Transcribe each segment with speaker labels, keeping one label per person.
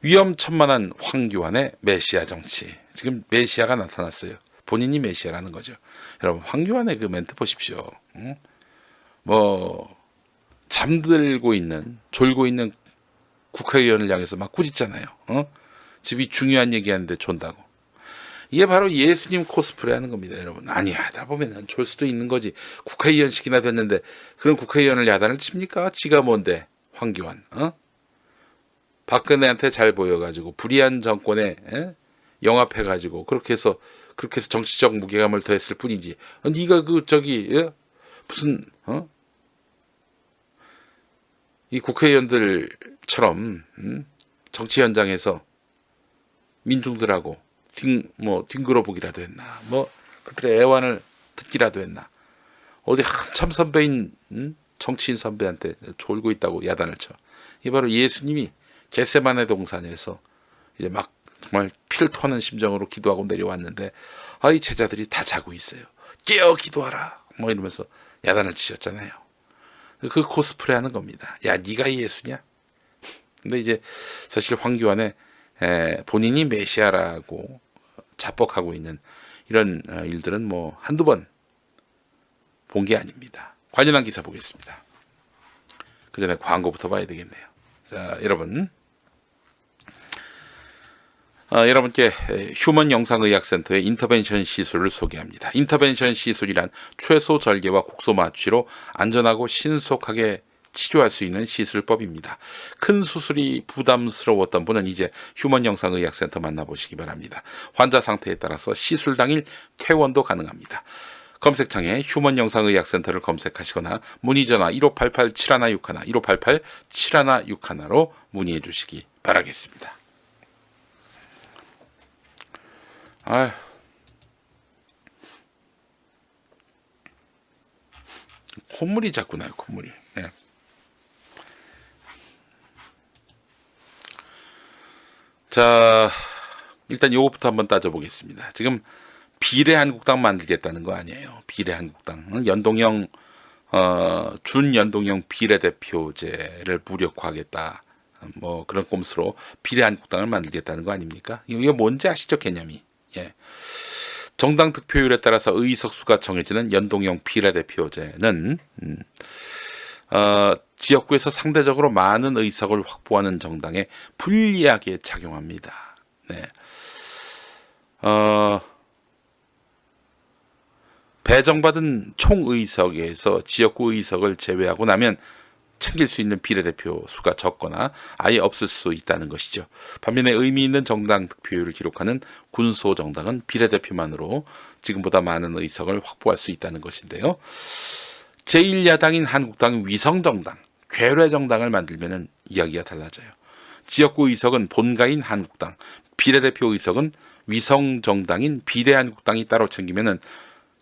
Speaker 1: 위험천만한 황교안의 메시아 정치. 지금 메시아가 나타났어요. 본인이 메시아라는 거죠. 여러분, 황교안의 그 멘트 보십시오. 응? 뭐 잠들고 있는, 졸고 있는 국회의원을 향해서 막 꾸짖잖아요. 집이 중요한 얘기하는데 존다고. 이게 바로 예수님 코스프레 하는 겁니다, 여러분. 아니, 하다 보면은 졸 수도 있는 거지. 국회의원식이나 됐는데 그런 국회의원을 야단을 칩니까? 지가 뭔데? 황교안. 박근혜한테 잘 보여가지고 불의한 정권에 영합해가지고 그렇게 해서 정치적 무게감을 더했을 뿐이지. 네가 무슨 이 국회의원들처럼 정치 현장에서 민중들하고 뒹굴어보기라도 했나, 그들의 애환을 듣기라도 했나, 어디 한참 선배인 정치인 선배한테 졸고 있다고 야단을 쳐. 이 바로 예수님이 겟세마네 동산에서 이제 막 정말 피를 토하는 심정으로 기도하고 내려왔는데, 이 제자들이 다 자고 있어요. 깨어 기도하라 이러면서 야단을 치셨잖아요. 그 코스프레 하는 겁니다. 야, 네가 예수냐? 근데 이제 사실 황교안의 본인이 메시아라고 자뻑하고 있는 이런 일들은 한두 번 본 게 아닙니다. 관련한 기사 보겠습니다. 그 전에 광고부터 봐야 되겠네요. 자, 여러분, 여러분께 휴먼 영상의학센터의 인터벤션 시술을 소개합니다. 인터벤션 시술이란 최소 절개와 국소 마취로 안전하고 신속하게 치료할 수 있는 시술법입니다. 큰 수술이 부담스러웠던 분은 이제 휴먼 영상의학센터 만나보시기 바랍니다. 환자 상태에 따라서 시술 당일 퇴원도 가능합니다. 검색창에 휴먼 영상의학센터를 검색하시거나 문의전화 1588-7161, 1588-7161로 문의해 주시기 바라겠습니다. 아휴, 콧물이 자꾸 나요, 콧물이. 네. 자, 일단 요거부터 한번 따져보겠습니다. 지금 비례한국당 만들겠다는 거 아니에요. 비례한국당. 연동형, 준연동형 비례대표제를 무력화하겠다. 그런 꼼수로 비례한국당을 만들겠다는 거 아닙니까? 이게 뭔지 아시죠, 개념이? 예. 정당 득표율에 따라서 의석수가 정해지는 연동형 비례대표제는 지역구에서 상대적으로 많은 의석을 확보하는 정당에 불리하게 작용합니다. 네. 배정받은 총의석에서 지역구 의석을 제외하고 나면 챙길 수 있는 비례대표 수가 적거나 아예 없을 수 있다는 것이죠. 반면에 의미 있는 정당 득표율을 기록하는 군소정당은 비례대표만으로 지금보다 많은 의석을 확보할 수 있다는 것인데요. 제1야당인 한국당 위성정당, 괴뢰정당을 만들면 이야기가 달라져요. 지역구 의석은 본가인 한국당, 비례대표 의석은 위성정당인 비례한국당이 따로 챙기면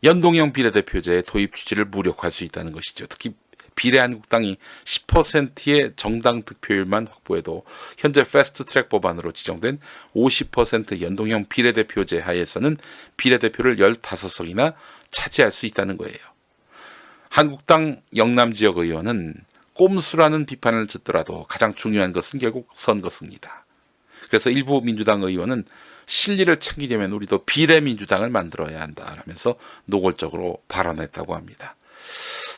Speaker 1: 연동형 비례대표제의 도입 취지를 무력화할 수 있다는 것이죠. 특히 비례한국당이 10%의 정당 득표율만 확보해도 현재 패스트트랙 법안으로 지정된 50% 연동형 비례대표제 하에서는 비례대표를 15석이나 차지할 수 있다는 거예요. 한국당 영남지역 의원은 꼼수라는 비판을 듣더라도 가장 중요한 것은 결국 선거승리다. 그래서 일부 민주당 의원은 실리를 챙기려면 우리도 비례민주당을 만들어야 한다라면서 노골적으로 발언했다고 합니다.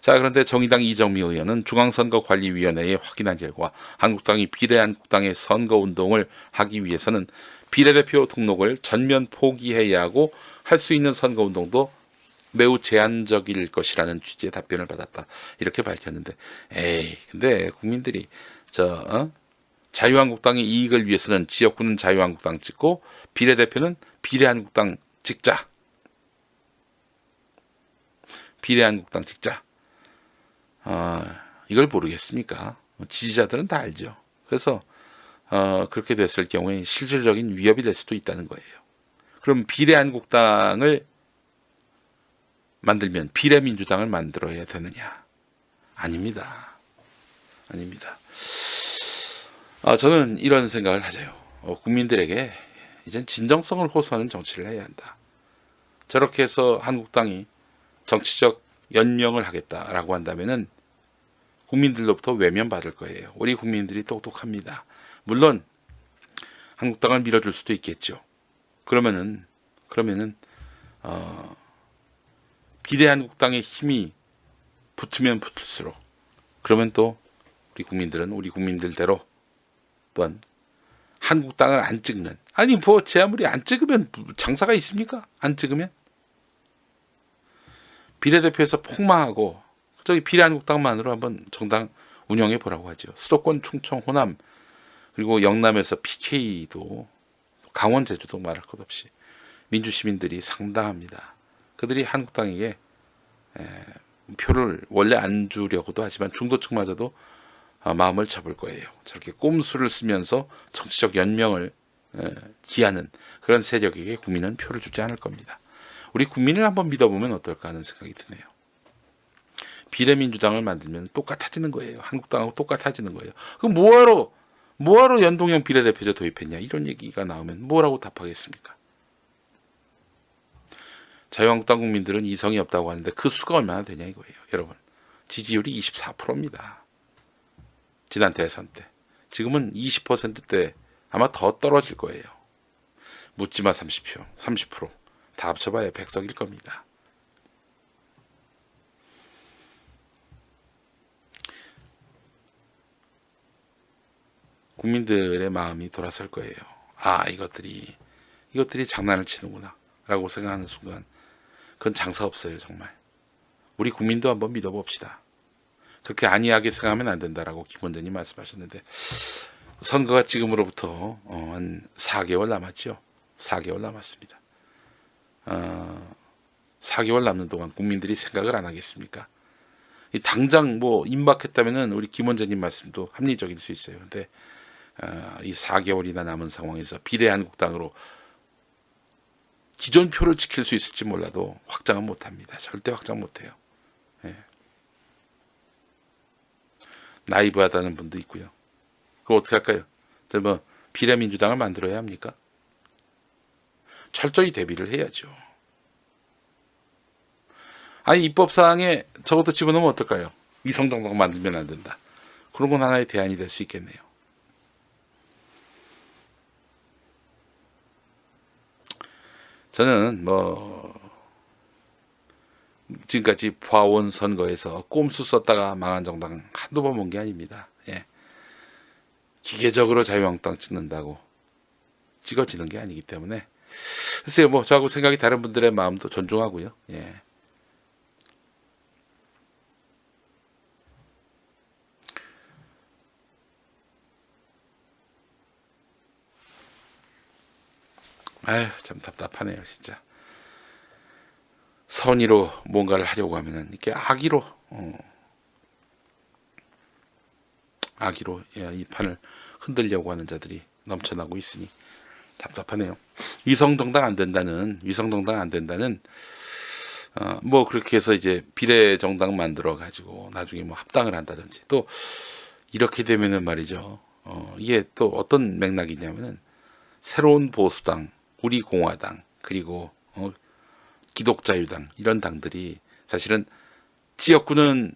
Speaker 1: 자, 그런데 정의당 이정미 의원은 중앙선거관리위원회에 확인한 결과 한국당이 비례한국당의 선거운동을 하기 위해서는 비례대표 등록을 전면 포기해야 하고 할 수 있는 선거운동도 매우 제한적일 것이라는 취지의 답변을 받았다. 이렇게 밝혔는데, 근데 국민들이 자유한국당의 이익을 위해서는 지역구는 자유한국당 찍고 비례대표는 비례한국당 찍자. 비례한국당 찍자. 이걸 모르겠습니까? 지지자들은 다 알죠. 그래서 그렇게 됐을 경우에 실질적인 위협이 될 수도 있다는 거예요. 그럼 비례한국당을 만들면 비례민주당을 만들어야 되느냐? 아닙니다. 아닙니다. 저는 이런 생각을 하죠. 국민들에게 이젠 진정성을 호소하는 정치를 해야 한다. 저렇게 해서 한국당이 정치적 연명을 하겠다라고 한다면은 국민들로부터 외면받을 거예요. 우리 국민들이 똑똑합니다. 물론 한국당을 밀어줄 수도 있겠죠. 그러면은 비례한국당의 힘이 붙으면 붙을수록, 그러면 또 우리 국민들은 우리 국민들대로 또한 한국당을 안 찍는, 아니 뭐 제 아무리 안 찍으면 장사가 있습니까? 안 찍으면 비례대표에서 폭망하고 저기 비례한국당만으로 한번 정당 운영해 보라고 하죠. 수도권, 충청, 호남, 그리고 영남에서 PK도, 강원, 제주도 말할 것 없이 민주시민들이 상당합니다. 그들이 한국당에게 표를 원래 안 주려고도 하지만 중도층마저도 마음을 접을 거예요. 저렇게 꼼수를 쓰면서 정치적 연명을 기하는 그런 세력에게 국민은 표를 주지 않을 겁니다. 우리 국민을 한번 믿어보면 어떨까 하는 생각이 드네요. 비례민주당을 만들면 똑같아지는 거예요. 한국당하고 똑같아지는 거예요. 그럼 뭐하러 연동형 비례대표제 도입했냐, 이런 얘기가 나오면 뭐라고 답하겠습니까? 자유한국당 국민들은 이성이 없다고 하는데 그 수가 얼마나 되냐 이거예요. 여러분, 지지율이 24%입니다. 지난 대선 때. 지금은 20%대 아마 더 떨어질 거예요. 묻지마 30표, 30%. 다 합쳐봐야 100석일 겁니다. 국민들의 마음이 돌아설 거예요. 아, 이것들이 장난을 치는구나 라고 생각하는 순간 그건 장사 없어요. 정말. 우리 국민도 한번 믿어봅시다. 그렇게 안이하게 생각하면 안 된다라고 김원장님 말씀하셨는데, 선거가 지금으로부터 한 4개월 남았죠. 4개월 남았습니다. 4개월 남는 동안 국민들이 생각을 안 하겠습니까? 당장 뭐 임박했다면은 우리 김원장님 말씀도 합리적일 수 있어요. 근데 이 4개월이나 남은 상황에서 비례한국당으로 기존 표를 지킬 수 있을지 몰라도 확장은 못합니다. 절대 확장 못해요. 예. 나이브하다는 분도 있고요. 그럼 어떻게 할까요? 뭐 비례민주당을 만들어야 합니까? 철저히 대비를 해야죠. 아니 입법사항에 저것도 집어넣으면 어떨까요? 위성정당 만들면 안 된다. 그런 건 하나의 대안이 될 수 있겠네요. 저는 지금까지 봐온 선거에서 꼼수 썼다가 망한 정당 한두 번 본 게 아닙니다. 예. 기계적으로 자유한국당 찍는다고 찍어지는 게 아니기 때문에, 글쎄요, 저하고 생각이 다른 분들의 마음도 존중하고요. 예. 아휴, 참 답답하네요, 진짜. 선의로 뭔가를 하려고 하면은 이렇게 악의로 이 판을 흔들려고 하는 자들이 넘쳐나고 있으니 답답하네요. 위성정당 안 된다는 그렇게 해서 이제 비례정당 만들어 가지고 나중에 합당을 한다든지, 또 이렇게 되면은 말이죠. 이게 또 어떤 맥락이냐면은 새로운 보수당, 우리 공화당, 그리고 기독자유당, 이런 당들이 사실은 지역구는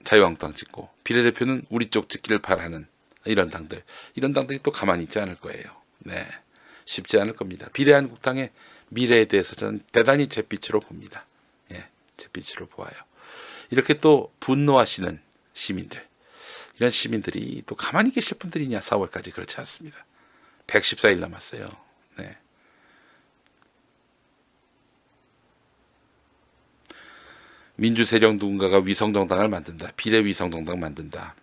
Speaker 1: 자유한국당 찍고 비례대표는 우리 쪽 찍기를 바라는 이런 당들이 또 가만히 있지 않을 거예요. 네, 쉽지 않을 겁니다. 비례한국당의 미래에 대해서 저는 대단히 잿빛으로 봅니다. 예, 잿빛으로 보아요. 이렇게 또 분노하시는 시민들, 이런 시민들이 또 가만히 계실 분들이냐? 4월까지 그렇지 않습니다. 114일 남았어요. 네. 민주세력 누군가가 위성정당을 만든다, 비례 위성정당 만든다.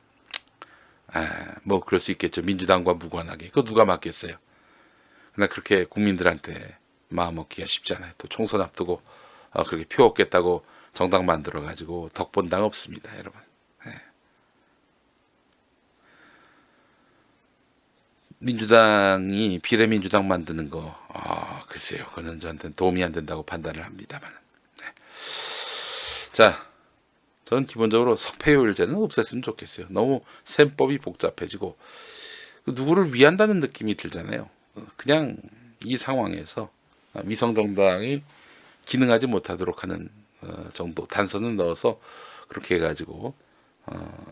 Speaker 1: 그럴 수 있겠죠. 민주당과 무관하게. 그거 누가 맡겠어요. 그러나 그렇게 국민들한테 마음 먹기가 쉽지 않아요. 또 총선 앞두고 그렇게 표 얻겠다고 정당 만들어가지고 덕본당 없습니다, 여러분. 네. 민주당이 비례민주당 만드는 거, 글쎄요, 그거는 저한테는 도움이 안 된다고 판단을 합니다만. 네. 자, 저는 기본적으로 석패율제는 없앴으면 좋겠어요. 너무 셈법이 복잡해지고 누구를 위한다는 느낌이 들잖아요. 그냥 이 상황에서 위성정당이 기능하지 못하도록 하는 정도 단서는 넣어서 그렇게 해가지고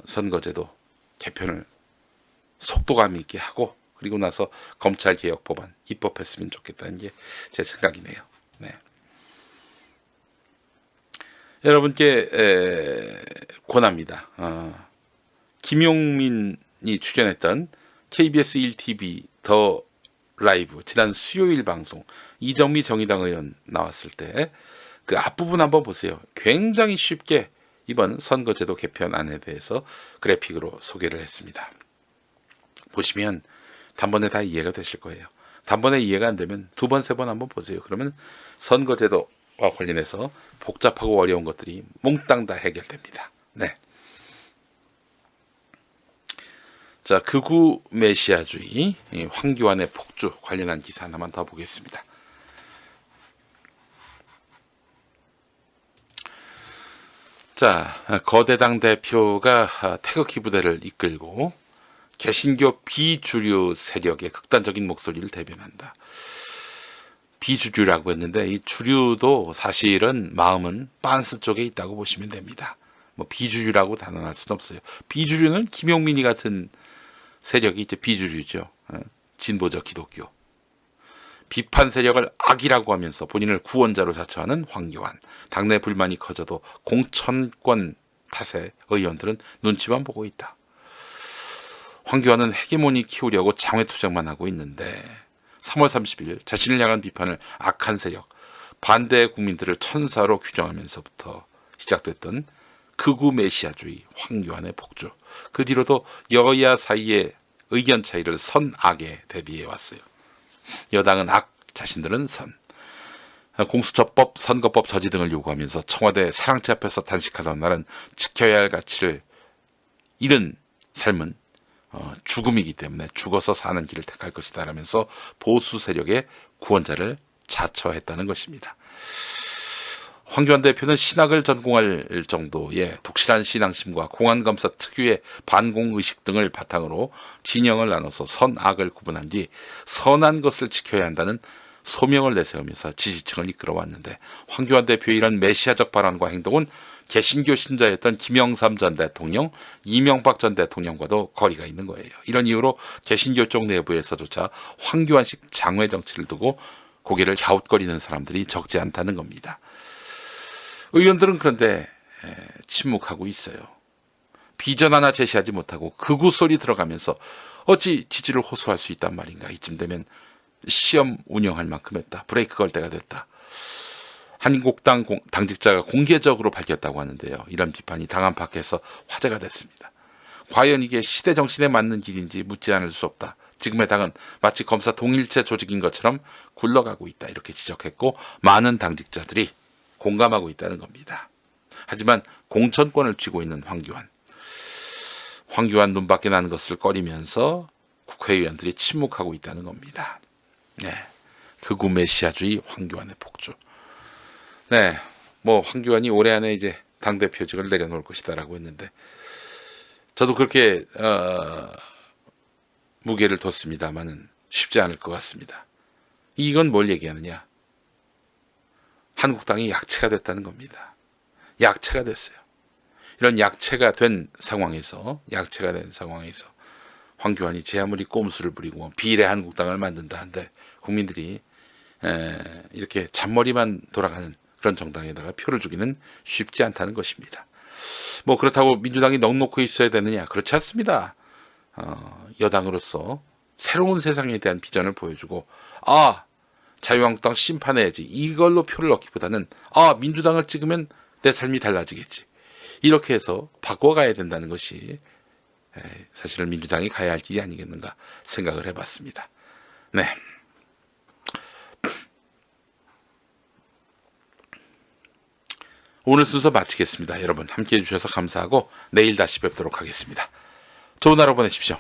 Speaker 1: 선거제도 개편을 속도감 있게 하고, 그리고 나서 검찰개혁 법안 입법했으면 좋겠다는 게 제 생각이네요. 네. 여러분께 권합니다. 김용민이 출연했던 KBS 1TV 더 라이브 지난 수요일 방송 이정미 정의당 의원 나왔을 때 그 앞부분 한번 보세요. 굉장히 쉽게 이번 선거제도 개편안에 대해서 그래픽으로 소개를 했습니다. 보시면 단번에 다 이해가 되실 거예요. 단번에 이해가 안 되면 두 번, 세 번 한번 보세요. 그러면 선거제도와 관련해서 복잡하고 어려운 것들이 몽땅 다 해결됩니다. 네. 자, 극우 메시아주의, 황교안의 폭주 관련한 기사 하나만 더 보겠습니다. 자, 거대당 대표가 태극기 부대를 이끌고 개신교 비주류 세력의 극단적인 목소리를 대변한다. 비주류라고 했는데 이 주류도 사실은 마음은 빤스 쪽에 있다고 보시면 됩니다. 뭐 비주류라고 단언할 수는 없어요. 비주류는 김용민이 같은 세력이 이제 비주류죠. 진보적 기독교. 비판 세력을 악이라고 하면서 본인을 구원자로 자처하는 황교안. 당내 불만이 커져도 공천권 탓에 의원들은 눈치만 보고 있다. 황교안은 헤게모니 키우려고 장외투쟁만 하고 있는데 3월 30일 자신을 향한 비판을 악한 세력, 반대 국민들을 천사로 규정하면서부터 시작됐던 극우 메시아주의 황교안의 폭주. 그 뒤로도 여야 사이의 의견 차이를 선악에 대비해 왔어요. 여당은 악, 자신들은 선. 공수처법, 선거법 저지 등을 요구하면서 청와대 사랑채 앞에서 단식하던 날은 지켜야 할 가치를 잃은 삶은 죽음이기 때문에 죽어서 사는 길을 택할 것이다 라면서 보수 세력의 구원자를 자처했다는 것입니다. 황교안 대표는 신학을 전공할 정도의 독실한 신앙심과 공안검사 특유의 반공의식 등을 바탕으로 진영을 나눠서 선악을 구분한 뒤 선한 것을 지켜야 한다는 소명을 내세우면서 지지층을 이끌어왔는데 황교안 대표의 이런 메시아적 발언과 행동은 개신교 신자였던 김영삼 전 대통령, 이명박 전 대통령과도 거리가 있는 거예요. 이런 이유로 개신교 쪽 내부에서조차 황교안식 장외 정치를 두고 고개를 갸웃거리는 사람들이 적지 않다는 겁니다. 의원들은 그런데 침묵하고 있어요. 비전 하나 제시하지 못하고 극우 소리 들어가면서 어찌 지지를 호소할 수 있단 말인가. 이쯤 되면 시험 운영할 만큼 했다. 브레이크 걸 때가 됐다. 한국당 당직자가 공개적으로 밝혔다고 하는데요. 이런 비판이 당 안팎에서 화제가 됐습니다. 과연 이게 시대 정신에 맞는 길인지 묻지 않을 수 없다. 지금의 당은 마치 검사 동일체 조직인 것처럼 굴러가고 있다. 이렇게 지적했고 많은 당직자들이 공감하고 있다는 겁니다. 하지만 공천권을 쥐고 있는 황교안 눈밖에 나는 것을 꺼리면서 국회의원들이 침묵하고 있다는 겁니다. 네, 극우 메시아주의 황교안의 폭주. 네, 뭐 황교안이 올해 안에 이제 당대표직을 내려놓을 것이다라고 했는데 저도 그렇게 무게를 뒀습니다만은 쉽지 않을 것 같습니다. 이건 뭘 얘기하느냐? 한국당이 약체가 됐다는 겁니다. 약체가 됐어요. 이런 약체가 된 상황에서 황교안이 제 아무리 꼼수를 부리고 비례 한국당을 만든다 한데 국민들이 이렇게 잔머리만 돌아가는 그런 정당에다가 표를 주기는 쉽지 않다는 것입니다. 뭐 그렇다고 민주당이 넉넉히 있어야 되느냐? 그렇지 않습니다. 여당으로서 새로운 세상에 대한 비전을 보여주고 자유한국당 심판해야지 이걸로 표를 얻기보다는 민주당을 찍으면 내 삶이 달라지겠지. 이렇게 해서 바꿔가야 된다는 것이 사실은 민주당이 가야 할 길이 아니겠는가 생각을 해봤습니다. 네. 오늘 순서 마치겠습니다. 여러분 함께해 주셔서 감사하고 내일 다시 뵙도록 하겠습니다. 좋은 하루 보내십시오.